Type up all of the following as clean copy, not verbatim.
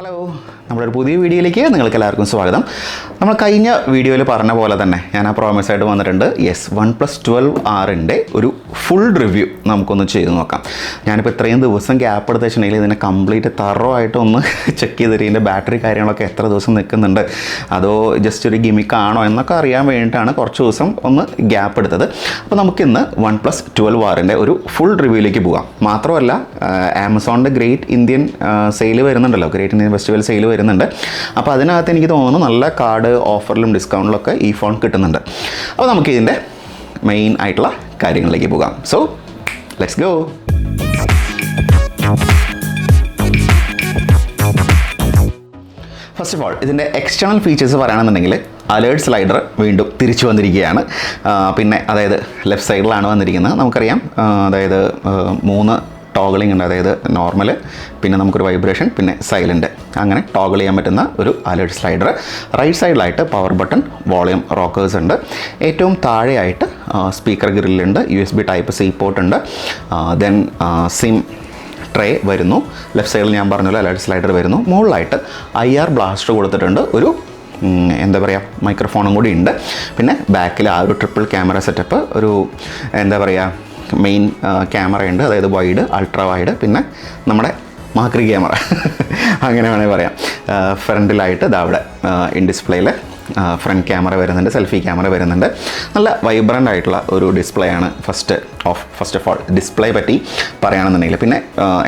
Hello, നമ്മളൊരു പുതിയ വീഡിയോയിലേക്ക് നിങ്ങൾക്ക് എല്ലാവർക്കും സ്വാഗതം. നമ്മൾ കഴിഞ്ഞ വീഡിയോയിൽ പറഞ്ഞ പോലെ തന്നെ ഞാൻ ആ പ്രോമിസ് ആയിട്ട് വന്നിട്ടുണ്ട്. യെസ്, OnePlus 12R ഒരു ഫുൾ റിവ്യൂ നമുക്കൊന്ന് ചെയ്ത് നോക്കാം. ഞാനിപ്പോൾ ഇത്രയും ദിവസം ഗ്യാപ്പ് എടുത്ത് വെച്ചിട്ടുണ്ടെങ്കിൽ ഇതിനെ കംപ്ലീറ്റ് തറവായിട്ട് ഒന്ന് ചെക്ക് ചെയ്തിട്ട് ഇതിൻ്റെ ബാറ്ററി കാര്യങ്ങളൊക്കെ എത്ര ദിവസം നിൽക്കുന്നുണ്ട്, അതോ ജസ്റ്റ് ഒരു ഗിമിക്കാണോ എന്നൊക്കെ അറിയാൻ വേണ്ടിയിട്ടാണ് കുറച്ച് ദിവസം ഒന്ന് ഗ്യാപ്പ് എടുത്തത്. അപ്പോൾ നമുക്കിന്ന് OnePlus 12R ഒരു ഫുൾ റിവ്യൂയിലേക്ക് പോകാം. മാത്രമല്ല, ആമസോണിൻ്റെ ഗ്രേറ്റ് ഇന്ത്യൻ സെയിൽ വരുന്നുണ്ടല്ലോ, ഗ്രേറ്റ് ഇന്ത്യൻ ഫെസ്റ്റിവൽ സെയിൽ വരുന്നുണ്ട്. അപ്പോൾ അതിനകത്ത് എനിക്ക് തോന്നുന്നു നല്ല കാർഡ് ഓഫറിലും ഡിസ്കൗണ്ടിലൊക്കെ ഈ ഫോൺ കിട്ടുന്നുണ്ട്. അപ്പോൾ നമുക്ക് ഇതിൻ്റെ മെയിൻ ആയിട്ടുള്ള കാര്യങ്ങളിലേക്ക് പോകാം. So let's go. First of all ഇതിൻ്റെ എക്സ്റ്റേണൽ ഫീച്ചേഴ്സ് പറയുകയാണെന്നുണ്ടെങ്കിൽ അലേർട്ട് സ്ലൈഡർ വീണ്ടും തിരിച്ചു വന്നിരിക്കുകയാണ്. പിന്നെ അതായത് ലെഫ്റ്റ് സൈഡിലാണ് വന്നിരിക്കുന്നത്. നമുക്കറിയാം, അതായത് 3 ടോഗിളിംഗ് ഉണ്ട്. അതായത് നോർമൽ, പിന്നെ നമുക്കൊരു വൈബ്രേഷൻ, പിന്നെ സൈലൻറ്റ്, അങ്ങനെ ടോഗിൾ ചെയ്യാൻ പറ്റുന്ന ഒരു അലേർട്ട് സ്ലൈഡർ. റൈറ്റ് സൈഡിലായിട്ട് പവർ ബട്ടൺ, വോളിയം റോക്കേഴ്സ് ഉണ്ട്. ഏറ്റവും താഴെയായിട്ട് സ്പീക്കർ ഗ്രില്ലുണ്ട്, USB Type-C പോർട്ട് ഉണ്ട്. ദെൻ സിം ട്രേ വരുന്നു. ലെഫ്റ്റ് സൈഡിൽ ഞാൻ പറഞ്ഞല്ലോ അലേർട്ട് സ്ലൈഡർ വരുന്നു. മുകളിലായിട്ട് IR ബ്ലാസ്റ്റർ കൊടുത്തിട്ടുണ്ട്. ഒരു എന്താ പറയുക, മൈക്രോഫോണും കൂടി ഉണ്ട്. പിന്നെ ബാക്കിൽ ആ ഒരു ട്രിപ്പിൾ ക്യാമറ സെറ്റപ്പ്, ഒരു എന്താ പറയുക, മെയിൻ ക്യാമറയുണ്ട്. അതായത് വൈഡ്, അൾട്രാ വൈഡ്, പിന്നെ നമ്മുടെ മാക്രി ക്യാമറ അങ്ങനെ വേണമെങ്കിൽ പറയാം. ഫ്രണ്ടിലായിട്ട് ഇതാ അവിടെ ഇൻ ഡിസ്പ്ലേയിൽ ഫ്രണ്ട് ക്യാമറ വരുന്നുണ്ട്, സെൽഫി ക്യാമറ വരുന്നുണ്ട്. നല്ല വൈബ്രൻ്റ് ആയിട്ടുള്ള ഒരു ഡിസ്പ്ലേ ആണ്. ഫസ്റ്റ് ഓഫ് ഓൾ ഡിസ്പ്ലേ പറ്റി പറയുകയാണെന്നുണ്ടെങ്കിൽ, പിന്നെ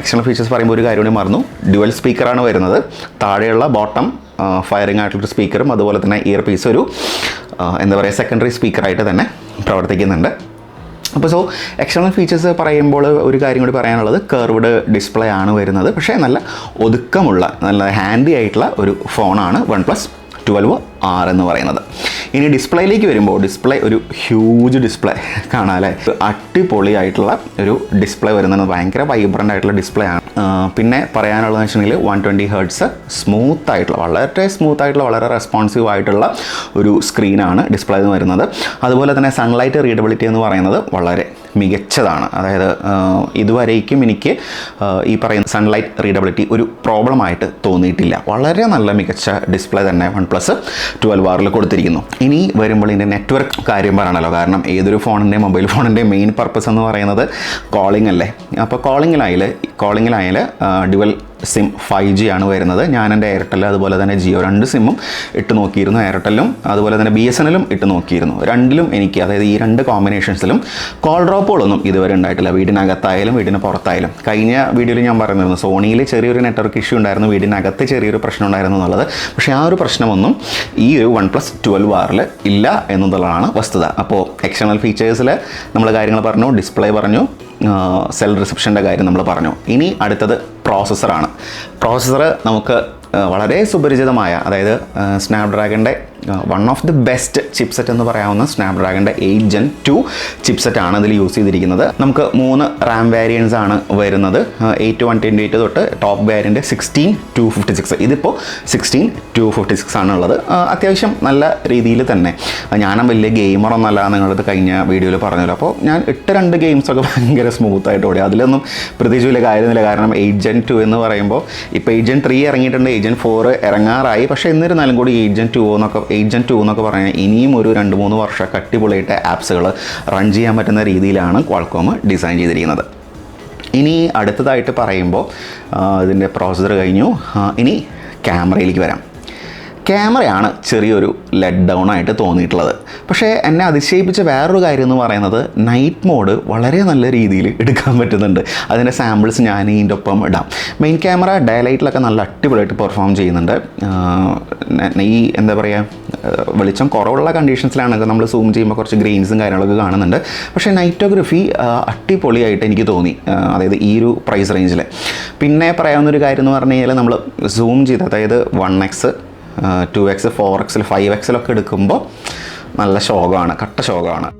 എക്സ്റ്റേണൽ ഫീച്ചേഴ്സ് പറയുമ്പോൾ ഒരു കാര്യം കൂടി മറന്നു. ഡ്യുവൽ സ്പീക്കറാണ് വരുന്നത്. താഴെയുള്ള ബോട്ടം ഫയറിംഗ് ആയിട്ടുള്ളൊരു സ്പീക്കറും അതുപോലെ തന്നെ ഇയർ പീസ് ഒരു എന്താ പറയുക, സെക്കൻഡറി സ്പീക്കറായിട്ട് തന്നെ പ്രവർത്തിക്കുന്നുണ്ട്. അപ്പോൾ എക്സ്റ്റേണൽ ഫീച്ചേഴ്സ് പറയുമ്പോൾ ഒരു കാര്യം കൂടി പറയാനുള്ളത്, കർവ്ഡ് ഡിസ്പ്ലേ ആണ് വരുന്നത്. പക്ഷേ നല്ല ഒതുക്കമുള്ള, നല്ല ഹാൻഡി ആയിട്ടുള്ള ഒരു ഫോണാണ് OnePlus 12R എന്ന് പറയുന്നത്. ഇനി ഡിസ്പ്ലേയിലേക്ക് വരുമ്പോൾ, ഡിസ്പ്ലേ ഒരു ഹ്യൂജ് ഡിസ്പ്ലേ കാണാമല്ലേ, അടിപൊളിയായിട്ടുള്ള ഒരു ഡിസ്പ്ലേ വരുന്നത്. ഭയങ്കര വൈബ്രൻ്റ് ആയിട്ടുള്ള ഡിസ്പ്ലേ ആണ്. പിന്നെ പറയാനുള്ളതെന്ന് വെച്ചിട്ടുണ്ടെങ്കിൽ 120 Hz സ്മൂത്ത് ആയിട്ടുള്ള, വളരെ സ്മൂത്ത് ആയിട്ടുള്ള, വളരെ റെസ്പോൺസീവ് ആയിട്ടുള്ള ഒരു സ്ക്രീനാണ് ഡിസ്പ്ലേ എന്ന് വരുന്നത്. അതുപോലെ തന്നെ സൺലൈറ്റ് റീഡബിലിറ്റി എന്ന് പറയുന്നത് വളരെ മികച്ചതാണ്. അതായത് ഇതുവരേക്കും എനിക്ക് ഈ പറയുന്ന സൺലൈറ്റ് റീഡബിലിറ്റി ഒരു പ്രോബ്ലമായിട്ട് തോന്നിയിട്ടില്ല. വളരെ നല്ല മികച്ച ഡിസ്പ്ലേ തന്നെ OnePlus 12R കൊടുത്തിരിക്കുന്നു. ഇനി വരുമ്പോൾ ഇതിൻ്റെ നെറ്റ്വർക്ക് കാര്യം പറയണമല്ലോ. കാരണം ഏതൊരു ഫോണിൻ്റെയും, മൊബൈൽ ഫോണിൻ്റെയും മെയിൻ പർപ്പസ് എന്ന് പറയുന്നത് കോളിംഗ് അല്ലേ. അപ്പോൾ കോളിങ്ങിലായാൽ ഡ്യുവൽ സിം 5G ആണ് വരുന്നത്. ഞാൻ എൻ്റെ എയർടെൽ അതുപോലെ തന്നെ ജിയോ 2 സിമ്മും ഇട്ട് നോക്കിയിരുന്നു. എയർടെല്ലും അതുപോലെ തന്നെ BSNL ഇട്ട് നോക്കിയിരുന്നു. രണ്ടിലും എനിക്ക്, അതായത് ഈ 2 കോമ്പിനേഷൻസിലും കോൾ ഡ്രോപ്പുകളൊന്നും ഇതുവരെ ഉണ്ടായിട്ടില്ല. വീടിനകത്തായാലും വീടിന് പുറത്തായാലും. കഴിഞ്ഞ വീഡിയോയിൽ ഞാൻ പറഞ്ഞിരുന്നു, സോണിയിൽ ചെറിയൊരു നെറ്റ്വർക്ക് ഇഷ്യൂ ഉണ്ടായിരുന്നു, വീടിനകത്ത് ചെറിയൊരു പ്രശ്നം ഉണ്ടായിരുന്നു എന്നുള്ളത്. പക്ഷേ ആ ഒരു പ്രശ്നമൊന്നും ഈ ഒരു OnePlus 12R ഇല്ല എന്നുള്ളതാണ് വസ്തുത. അപ്പോൾ എക്സ്റ്റേണൽ ഫീച്ചേഴ്സിൽ നമ്മൾ കാര്യങ്ങൾ പറഞ്ഞു, ഡിസ്പ്ലേ പറഞ്ഞു, സെൽ റിസപ്ഷൻ്റെ കാര്യം നമ്മൾ പറഞ്ഞു. ഇനി അടുത്തത് പ്രോസസ്സറാണ്. പ്രോസസ്സർ നമുക്ക് വളരെ സുപരിചിതമായ, അതായത് സ്നാപ്ഡ്രാഗണിൻ്റെ one of the best chipset എന്ന് പറയാവുന്ന സ്നാപ്ഡ്രാഗണിൻ്റെ 8 Gen 2 ചിപ്സെറ്റ് ആണ് ഇതിൽ യൂസ് ചെയ്തിരിക്കുന്നത്. നമുക്ക് 3 റാം വേരിയൻസ് ആണ് വരുന്നത്. 8/128 തൊട്ട് ടോപ്പ് വേരിയൻ്റ് 16/256. ഇതിപ്പോൾ 16/256 ആണുള്ളത്. അത്യാവശ്യം നല്ല രീതിയിൽ തന്നെ. ഞാനും വലിയ ഗെയിമറൊന്നല്ല, നിങ്ങളത് കഴിഞ്ഞ വീഡിയോയിൽ പറഞ്ഞല്ലോ. അപ്പോൾ ഞാൻ ഇട്ട 2 ഗെയിംസൊക്കെ ഭയങ്കര സ്മൂത്തായിട്ട് ഓടി. അതിലൊന്നും പ്രത്യേകിച്ച് വലിയ കാര്യമൊന്നുമില്ല. കാരണം 8 Gen 2 എന്ന് പറയുമ്പോൾ ഇപ്പോൾ 8 Gen 3 ഇറങ്ങിയിട്ടുണ്ട്, 8 Gen 4 ഇറങ്ങാറായി. പക്ഷേ എന്നിരുന്നാലും കൂടി 8 Gen 2 എന്നൊക്കെ പറഞ്ഞാൽ ഇനിയും ഒരു 2-3 വർഷമൊക്കെ അടിപൊളിയായിട്ട് ആപ്സുകൾ റൺ ചെയ്യാൻ പറ്റുന്ന രീതിയിലാണ് ക്വാൾകോം ഡിസൈൻ ചെയ്തിരിക്കുന്നത്. ഇനി അടുത്തതായിട്ട് പറയുമ്പോൾ ഇതിൻ്റെ പ്രോസസ്സർ കഴിഞ്ഞു. ഇനി ക്യാമറയിലേക്ക് വരാം. ക്യാമറയാണ് ചെറിയൊരു ലെറ്റ് ഡൗൺ ആയിട്ട് തോന്നിയിട്ടുള്ളത്. പക്ഷേ എന്നെ അതിശയിപ്പിച്ച വേറൊരു കാര്യം എന്ന് പറയുന്നത്, നൈറ്റ് മോഡ് വളരെ നല്ല രീതിയിൽ എടുക്കാൻ പറ്റുന്നുണ്ട്. അതിൻ്റെ സാമ്പിൾസ് ഞാൻ ഇതിൻ്റെ ഒപ്പം ഇടാം. മെയിൻ ക്യാമറ ഡേ ലൈറ്റിലൊക്കെ നല്ല അടിപൊളിയായിട്ട് പെർഫോം ചെയ്യുന്നുണ്ട്. ഈ എന്താ പറയുക, വെളിച്ചം കുറവുള്ള കണ്ടീഷൻസിലാണെങ്കിൽ നമ്മൾ സൂം ചെയ്യുമ്പോൾ കുറച്ച് ഗ്രെയിൻസും കാര്യങ്ങളൊക്കെ കാണുന്നുണ്ട്. പക്ഷേ നൈറ്റോഗ്രഫി അടിപൊളിയായിട്ട് എനിക്ക് തോന്നി, അതായത് ഈ ഒരു പ്രൈസ് റേഞ്ചിൽ. പിന്നെ പറയാവുന്നൊരു കാര്യം എന്ന് പറഞ്ഞു കഴിഞ്ഞാൽ, നമ്മൾ സൂം ചെയ്ത്, അതായത് 1x 2x 4x 5x എടുക്കുമ്പോൾ നല്ല ശോകമാണ്, കട്ട ശോകമാണ്.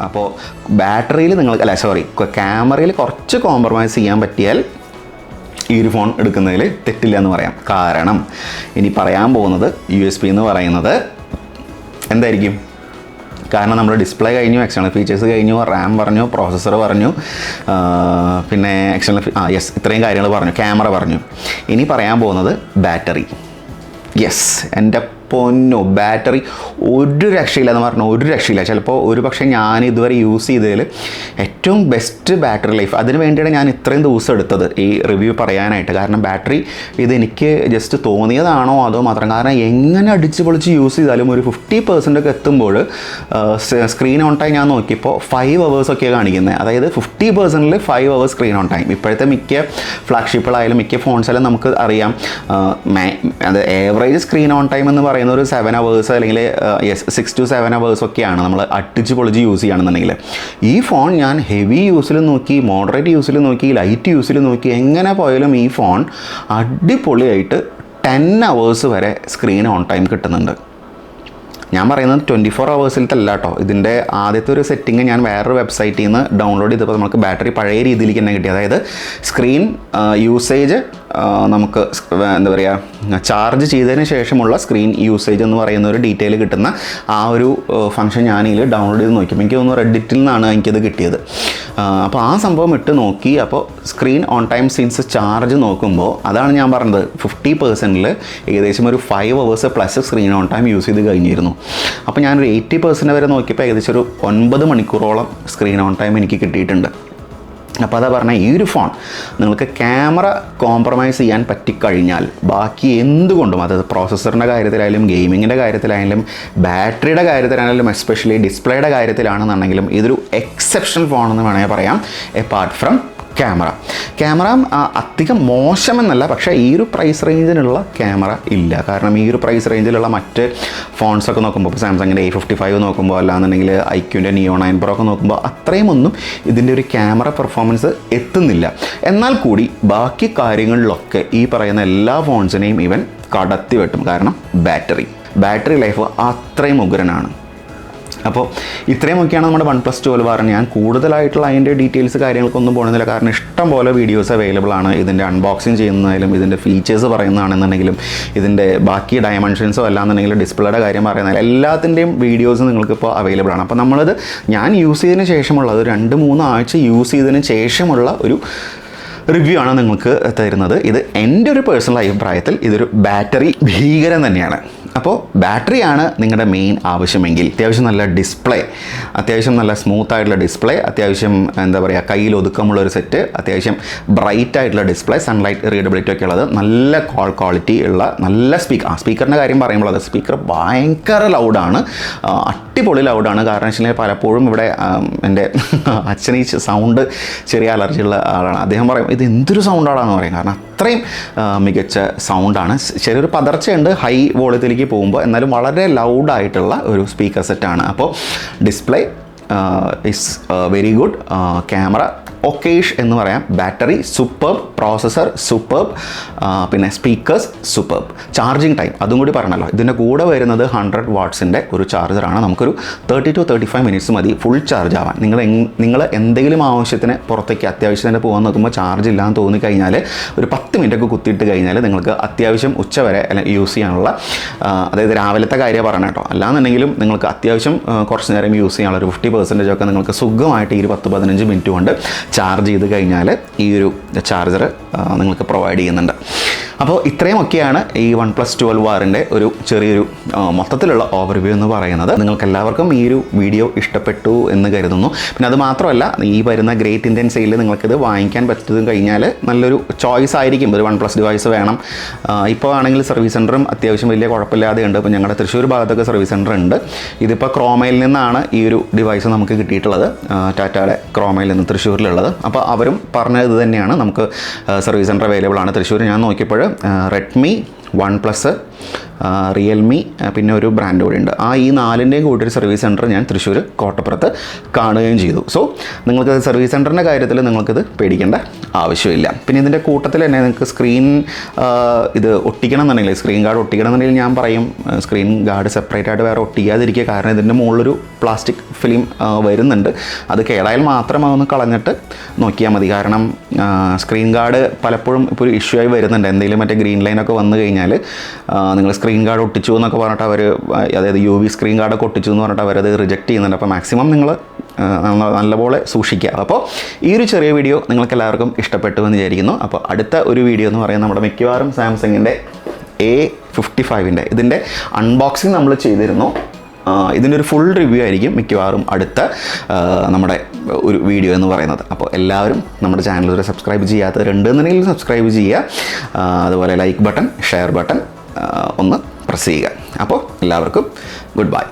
അപ്പോൾ ബാറ്ററിയിൽ ക്യാമറയിൽ കുറച്ച് കോംപ്രമൈസ് ചെയ്യാൻ പറ്റിയാൽ ഈ ഒരു ഫോൺ എടുക്കുന്നതിൽ തെറ്റില്ല എന്ന് പറയാം. കാരണം ഇനി പറയാൻ പോകുന്നത് USB എന്ന് പറയുന്നത് എന്തായിരിക്കും? കാരണം നമ്മൾ ഡിസ്പ്ലേ കഴിഞ്ഞു, എക്സ്റ്റേണൽ ഫീച്ചേഴ്സ് കഴിഞ്ഞു, റാം പറഞ്ഞു, പ്രോസസ്സർ പറഞ്ഞു, പിന്നെ ഇത്രയും കാര്യങ്ങൾ പറഞ്ഞു, ക്യാമറ പറഞ്ഞു. ഇനി പറയാൻ പോകുന്നത് ബാറ്ററി. എൻ്റെ പൊന്നോ, ബാറ്ററി ഒരു രക്ഷയില്ല എന്ന് പറഞ്ഞാൽ ഒരു രക്ഷയില്ല. ചിലപ്പോൾ ഒരു പക്ഷേ ഞാൻ ഇതുവരെ യൂസ് ചെയ്തതിൽ ഏറ്റവും ബെസ്റ്റ് ബാറ്ററി ലൈഫ്. അതിന് വേണ്ടിയാണ് ഞാൻ ഇത്രയും ദിവസം എടുത്തത് ഈ റിവ്യൂ പറയാനായിട്ട്. കാരണം ബാറ്ററി ഇത് ജസ്റ്റ് തോന്നിയതാണോ അതോ മാത്രം, കാരണം എങ്ങനെ അടിച്ച് പൊളിച്ച് യൂസ് ചെയ്താലും ഒരു 50% ഒക്കെ എത്തുമ്പോൾ സ്ക്രീൻ ഓൺ ടൈം ഞാൻ നോക്കിയപ്പോൾ 5 hours ഒക്കെയാണ് കാണിക്കുന്നത്. അതായത് 50%ൽ 5 hours സ്ക്രീൻ ഓൺ ടൈം. ഇപ്പോഴത്തെ മിക്ക ഫ്ലാഗ്ഷിപ്പുകളായാലും മിക്ക ഫോൺസിലും നമുക്ക് അറിയാം അത് ഏവറേജ് സ്ക്രീൻ ഓൺ ടൈം എന്ന് പറയുന്നത് ഒരു 7 hours അല്ലെങ്കിൽ 6 to 7 hours ഒക്കെയാണ് നമ്മൾ അടിച്ച് പൊളിച്ച് യൂസ് ചെയ്യുകയാണെന്നുണ്ടെങ്കിൽ. ഈ ഫോൺ ഞാൻ ഹെവി യൂസിൽ നോക്കി, മോഡറേറ്റ് യൂസിൽ നോക്കി, ലൈറ്റ് യൂസിൽ നോക്കി, എങ്ങനെ പോയാലും ഈ ഫോൺ അടിപൊളിയായിട്ട് 10 hours വരെ സ്ക്രീൻ ഓൺ ടൈം കിട്ടുന്നുണ്ട്. ഞാൻ പറയുന്നത് 24 hours അല്ല കേട്ടോ. ഇതിൻ്റെ ആദ്യത്തെ ഒരു സെറ്റിംഗ് ഞാൻ വേറൊരു വെബ്സൈറ്റിൽ നിന്ന് ഡൗൺലോഡ് ചെയ്തപ്പോൾ നമുക്ക് ബാറ്ററി പഴയ രീതിയിലേക്ക് തന്നെ കിട്ടി. അതായത് സ്ക്രീൻ യൂസേജ് നമുക്ക് എന്താ പറയുക, ചാർജ് ചെയ്തതിന് ശേഷമുള്ള സ്ക്രീൻ യൂസേജ് എന്ന് പറയുന്ന ഒരു ഡീറ്റെയിൽ കിട്ടുന്ന ആ ഒരു ഫംഗ്ഷൻ ഞാനിതിൽ ഡൗൺലോഡ് ചെയ്ത് നോക്കിയപ്പോൾ എനിക്ക് തോന്നുന്നു റെഡിറ്റിൽ നിന്നാണ് എനിക്കത് കിട്ടിയത്. അപ്പോൾ ആ സംഭവം ഇട്ട് നോക്കി. അപ്പോൾ screen on time since charge നോക്കുമ്പോൾ അതാണ് ഞാൻ പറഞ്ഞത്, 50%ൽ ഏകദേശം ഒരു 5 hours plus screen on time use ചെയ്ത് കഴിഞ്ഞിരുന്നു. അപ്പോൾ ഞാനൊരു 80% വരെ നോക്കിയപ്പോൾ ഏകദേശം ഒരു 9 മണിക്കൂറോളം സ്ക്രീൻ ഓൺ ടൈം എനിക്ക് കിട്ടിയിട്ടുണ്ട്. അപ്പോൾ അതാ പറഞ്ഞാൽ ഈ ഒരു ഫോൺ നിങ്ങൾക്ക് ക്യാമറ കോംപ്രമൈസ് ചെയ്യാൻ പറ്റിക്കഴിഞ്ഞാൽ ബാക്കി എന്തുകൊണ്ടും, അതായത് പ്രോസസ്സറിൻ്റെ കാര്യത്തിലായാലും ഗെയിമിങ്ങിൻ്റെ കാര്യത്തിലായാലും ബാറ്ററിയുടെ കാര്യത്തിലായാലും എസ്പെഷ്യലി ഡിസ്പ്ലേയുടെ കാര്യത്തിലാണെന്നുണ്ടെങ്കിലും ഇതൊരു എക്സെപ്ഷണൽ ഫോണെന്ന് വേണമെങ്കിൽ പറയാം. എപ്പാർട്ട് ഫ്രം ക്യാമറ അധികം മോശമെന്നല്ല, പക്ഷേ ഈ ഒരു പ്രൈസ് റേഞ്ചിനുള്ള ക്യാമറ ഇല്ല. കാരണം ഈ ഒരു പ്രൈസ് റേഞ്ചിലുള്ള മറ്റ് ഫോൺസൊക്കെ നോക്കുമ്പോൾ, ഇപ്പോൾ സാംസങ്ങിൻ്റെ A55 നോക്കുമ്പോൾ, അല്ലാന്നുണ്ടെങ്കിൽ ഐക്യൂൻ്റെ Neo 9 Pro ഒക്കെ നോക്കുമ്പോൾ അത്രയും ഒന്നും ഇതിൻ്റെ ഒരു ക്യാമറ പെർഫോമൻസ് എത്തുന്നില്ല. എന്നാൽ കൂടി ബാക്കി കാര്യങ്ങളിലൊക്കെ ഈ പറയുന്ന എല്ലാ ഫോൺസിനെയും ഇവൻ കടത്തി വെട്ടും. കാരണം ബാറ്ററി ലൈഫ് അത്രയും ഉഗ്രനാണ്. അപ്പോൾ ഇത്രയുമൊക്കെയാണ് നമ്മുടെ OnePlus 12R. ഞാൻ കൂടുതലായിട്ടുള്ള അതിൻ്റെ ഡീറ്റെയിൽസ് കാര്യങ്ങൾക്കൊന്നും പോകുന്നില്ല, കാരണം ഇഷ്ടം പോലെ വീഡിയോസ് അവൈലബിൾ ആണ്. ഇതിൻ്റെ അൺബോക്സിങ് ചെയ്യുന്നതായാലും ഇതിൻ്റെ ഫീച്ചേഴ്സ് പറയുന്നതാണെന്നുണ്ടെങ്കിലും ഇതിൻ്റെ ബാക്കി ഡയമെൻഷൻസോ അല്ലാന്നുണ്ടെങ്കിലും ഡിസ്പ്ലേയുടെ കാര്യം പറയുന്നതായാലും എല്ലാത്തിൻ്റെയും വീഡിയോസ് നിങ്ങൾക്കിപ്പോൾ അവൈലബിൾ ആണ്. അപ്പോൾ നമ്മളത് ഞാൻ യൂസ് ചെയ്തതിന് ശേഷമുള്ള ഒരു 2-3 ആഴ്ച യൂസ് ചെയ്തതിന് ശേഷമുള്ള ഒരു റിവ്യൂ ആണ് നിങ്ങൾക്ക് തരുന്നത്. ഇത് എൻ്റെ ഒരു പേഴ്സണൽ അഭിപ്രായത്തിൽ ഇതൊരു ബാറ്ററി ഭീകരം തന്നെയാണ്. അപ്പോൾ ബാറ്ററിയാണ് നിങ്ങളുടെ മെയിൻ ആവശ്യമെങ്കിൽ അത്യാവശ്യം നല്ല ഡിസ്പ്ലേ, അത്യാവശ്യം നല്ല സ്മൂത്ത് ആയിട്ടുള്ള ഡിസ്പ്ലേ, അത്യാവശ്യം എന്താ പറയുക കയ്യിൽ ഒതുക്കമുള്ളൊരു സെറ്റ്, അത്യാവശ്യം ബ്രൈറ്റ് ആയിട്ടുള്ള ഡിസ്പ്ലേ, സൺലൈറ്റ് റീഡബിലിറ്റി ഒക്കെ ഉള്ളത്, നല്ല കോൾ ക്വാളിറ്റി ഉള്ള നല്ല സ്പീക്കറിൻ്റെ കാര്യം പറയുമ്പോൾ അത് സ്പീക്കർ ഭയങ്കര ലൗഡാണ്, അടിപൊളി ലൗഡാണ്. കാരണം വെച്ചാൽ പലപ്പോഴും ഇവിടെ എൻ്റെ അച്ഛന് ഈ സൗണ്ട് ചെറിയ അലർജിയുള്ള ആളാണ്. അദ്ദേഹം പറയും ഇത് എന്തൊരു സൗണ്ടാണെന്ന് പറയും. കാരണം അത്രയും മികച്ച സൗണ്ടാണ്. ചെറിയൊരു പതർച്ചയുണ്ട് ഹൈ വോളിയത്തിലേക്ക് പോകുമ്പോൾ, എന്നാലും വളരെ ലൗഡായിട്ടുള്ള ഒരു സ്പീക്കർ സെറ്റാണ്. അപ്പോൾ display is very good, camera okayish എന്ന് പറയാം, ബാറ്ററി സൂപ്പർബ്, പ്രോസസ്സർ സൂപ്പർബ്, പിന്നെ സ്പീക്കേഴ്സ് സൂപ്പർബ്. ചാർജിങ് ടൈം അതും കൂടി പറഞ്ഞല്ലോ, ഇതിൻ്റെ കൂടെ വരുന്നത് 100 wattsൻ്റെ ഒരു ചാർജറാണ്. നമുക്കൊരു 30 to 35 minutes മതി ഫുൾ ചാർജ് ആവാൻ. നിങ്ങൾ എന്തെങ്കിലും ആവശ്യത്തിന് പുറത്തേക്ക് അത്യാവശ്യത്തിന് പോകാൻ നോക്കുമ്പോൾ ചാർജ് ഇല്ലാന്ന് തോന്നിക്കഴിഞ്ഞാൽ ഒരു 10 minute ഒക്കെ കുത്തിയിട്ട് കഴിഞ്ഞാൽ നിങ്ങൾക്ക് അത്യാവശ്യം ഉച്ചവരെ യൂസ് ചെയ്യാനുള്ള, അതായത് രാവിലത്തെ കാര്യം പറയണം കേട്ടോ, അല്ലാന്നുണ്ടെങ്കിലും നിങ്ങൾക്ക് അത്യാവശ്യം കുറച്ച് നേരം യൂസ് ചെയ്യാനുള്ള ഒരു 50% ഒക്കെ നിങ്ങൾക്ക് സുഖമായിട്ട് ഈ 10-15 minute കൊണ്ട് ചാർജ് ചെയ്ത് കഴിഞ്ഞാൽ ഈ ഒരു ചാർജർ നിങ്ങൾക്ക് പ്രൊവൈഡ് ചെയ്യുന്നുണ്ട്. അപ്പോൾ ഇത്രയുമൊക്കെയാണ് ഈ OnePlus 12Rൻ്റെ ഒരു ചെറിയൊരു മൊത്തത്തിലുള്ള ഓവർവ്യൂ എന്ന് പറയുന്നത്. നിങ്ങൾക്ക് എല്ലാവർക്കും ഈ ഒരു വീഡിയോ ഇഷ്ടപ്പെട്ടു എന്ന് കരുതുന്നു. പിന്നെ അത് മാത്രമല്ല, ഈ വരുന്ന ഗ്രേറ്റ് ഇന്ത്യൻ സെയിലിൽ നിങ്ങൾക്കിത് വാങ്ങിക്കാൻ പറ്റും കഴിഞ്ഞാൽ നല്ലൊരു ചോയ്സ് ആയിരിക്കും. ഒരു OnePlus ഡിവൈസ് വേണം. ഇപ്പോൾ ആണെങ്കിൽ സർവീസ് സെൻറ്ററും അത്യാവശ്യം വലിയ കുഴപ്പമില്ലാതെ ഉണ്ട്. ഇപ്പോൾ ഞങ്ങളുടെ തൃശ്ശൂർ ഭാഗത്തൊക്കെ സർവീസ് സെൻറ്റർ ഉണ്ട്. ഇതിപ്പോൾ ക്രോമയിൽ നിന്നാണ് ഈ ഒരു ഡിവൈസ് നമുക്ക് കിട്ടിയിട്ടുള്ളത്, ടാറ്റയുടെ ക്രോമയിൽ നിന്ന് തൃശ്ശൂരിലുള്ളത്. അപ്പോൾ അവരും പറഞ്ഞത് ഇത് തന്നെയാണ്, നമുക്ക് സർവീസ് സെൻറ്റർ അവൈലബിൾ ആണ് തൃശ്ശൂർ. ഞാൻ നോക്കിയപ്പോൾ റെഡ്മി, OnePlus, റിയൽമി, പിന്നെ ഒരു ബ്രാൻഡ് കൂടി ഉണ്ട്. ഈ 4ൻ്റെയും കൂടി ഒരു സർവീസ് സെൻറ്റർ ഞാൻ തൃശ്ശൂർ കോട്ടപ്പുറത്ത് കാണുകയും ചെയ്തു. സോ നിങ്ങൾക്ക് സർവീസ് സെൻറ്ററിൻ്റെ കാര്യത്തിൽ നിങ്ങൾക്കിത് പേടിക്കേണ്ട ആവശ്യമില്ല. പിന്നെ ഇതിൻ്റെ കൂട്ടത്തിൽ തന്നെ നിങ്ങൾക്ക് സ്ക്രീൻ ഇത് ഒട്ടിക്കണം എന്നുണ്ടെങ്കിൽ, സ്ക്രീൻ ഗാർഡ് ഒട്ടിക്കണം എന്നുണ്ടെങ്കിൽ ഞാൻ പറയും സ്ക്രീൻ ഗാർഡ് സെപ്പറേറ്റ് ആയിട്ട് വേറെ ഒട്ടിക്കാതിരിക്കുക. കാരണം ഇതിൻ്റെ മുകളിലൊരു പ്ലാസ്റ്റിക് ഫിലിം വരുന്നുണ്ട്. അത് കേടായാൽ മാത്രം അതൊന്ന് കളഞ്ഞിട്ട് നോക്കിയാൽ മതി. കാരണം സ്ക്രീൻ ഗാർഡ് പലപ്പോഴും ഇപ്പോൾ ഒരു ഇഷ്യൂ ആയി വരുന്നുണ്ട്. എന്തെങ്കിലും മറ്റേ ഗ്രീൻ ലൈനൊക്കെ വന്നു കഴിഞ്ഞാൽ നിങ്ങൾ സ്ക്രീൻ ഗാർഡ് ഒട്ടിച്ചു എന്നൊക്കെ പറഞ്ഞിട്ട് അവർ, അതായത് UV സ്ക്രീൻ ഗാർഡൊക്കെ ഒട്ടിച്ചു എന്ന് പറഞ്ഞിട്ട് അവരത് റിജക്റ്റ് ചെയ്യുന്നുണ്ട്. അപ്പോൾ മാക്സിമം നിങ്ങൾ നല്ലപോലെ സൂക്ഷിക്കുക. അപ്പോൾ ഈ ഒരു ചെറിയ വീഡിയോ നിങ്ങൾക്ക് എല്ലാവർക്കും ഇഷ്ടപ്പെട്ടു എന്ന് വിചാരിക്കുന്നു. അപ്പോൾ അടുത്ത ഒരു വീഡിയോ എന്ന് പറയുന്നത് നമ്മുടെ മിക്കവാറും സാംസങ്ങിൻ്റെ A55 ഇതിൻ്റെ അൺബോക്സിങ് നമ്മൾ ചെയ്തിരുന്നു. ഇതിൻ്റെ ഒരു ഫുൾ റിവ്യൂ ആയിരിക്കും മിക്കവാറും അടുത്ത നമ്മുടെ ഒരു വീഡിയോ എന്ന് പറയുന്നത്. അപ്പോൾ എല്ലാവരും നമ്മുടെ ചാനൽ വരെ സബ്സ്ക്രൈബ് ചെയ്യാത്തവരുണ്ടെന്നുണ്ടെങ്കിൽ സബ്സ്ക്രൈബ് ചെയ്യുക. അതുപോലെ ലൈക്ക് ബട്ടൺ, ഷെയർ ബട്ടൺ ഒന്ന് പ്രസ് ചെയ്യുക. അപ്പോൾ എല്ലാവർക്കും ഗുഡ് ബൈ.